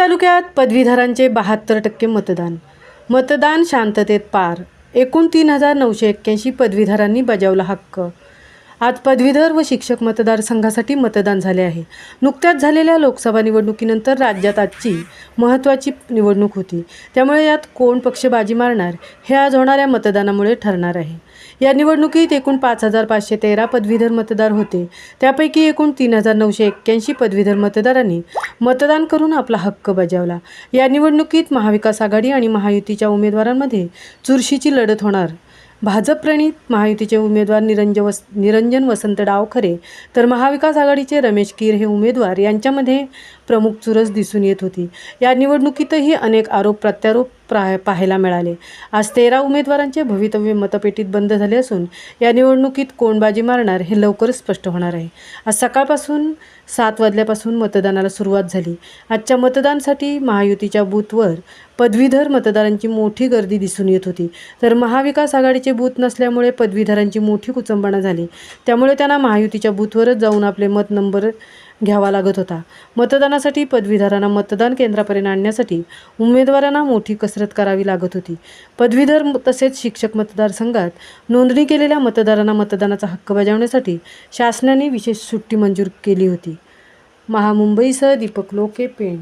तालुक्यात पदवीधरांचे 72% मतदान. मतदान शांततेत पार. एकूण 3981 पदवीधरांनी बजावला हक्क. आज पदवीधर व शिक्षक मतदारसंघासाठी मतदान झाले आहे. नुकत्याच झालेल्या लोकसभा निवडणुकीनंतर राज्यात आजची महत्त्वाची निवडणूक होती. त्यामुळे यात कोण पक्ष बाजी मारणार हे आज होणाऱ्या मतदानामुळे ठरणार आहे. या निवडणुकीत एकूण 5513 पदवीधर मतदार होते. त्यापैकी एकूण 3981 पदवीधर मतदारांनी मतदान करून आपला हक्क बजावला. या निवडणुकीत महाविकास आघाडी आणि महायुतीच्या उमेदवारांमध्ये चुरशीची लढत होणार. भाजप प्रणित महायुतीचे उमेदवार निरंजन वसंत डावखरे तर महाविकास आघाडीचे रमेश कीर हे उमेदवार यांच्यामध्ये प्रमुख चुरस दिसून येत होती. या निवडणुकीतही अनेक आरोप प्रत्यारोप पाहायला मिळाले. आज 13 उमेदवारांचे भवितव्य मतपेटीत बंद झाले असून या निवडणुकीत कोण बाजी मारणार हे लवकरच स्पष्ट होणार आहे. आज सकाळपासून 7 वाजल्यापासून मतदानाला सुरुवात झाली. आजच्या मतदानासाठी महायुतीच्या बूथवर पदवीधर मतदारांची मोठी गर्दी दिसून येत होती, तर महाविकास आघाडीचे बूथ नसल्यामुळे पदवीधरांची मोठी कुचंबणा झाली. त्यामुळे त्यांना महायुतीच्या बूथवरच जाऊन आपले मत नंबर घ्यावा लागत होता. मतदानासाठी पदवीधरांना मतदान केंद्रापर्यंत आणण्यासाठी उमेदवारांना मोठी कसरत करावी लागत होती. पदवीधर तसेच शिक्षक मतदारसंघात नोंदणी केलेल्या मतदारांना मतदानाचा हक्क बजावण्यासाठी शासनाने विशेष सुट्टी मंजूर केली होती. महामुंबईसह दीपक लोके, पेण.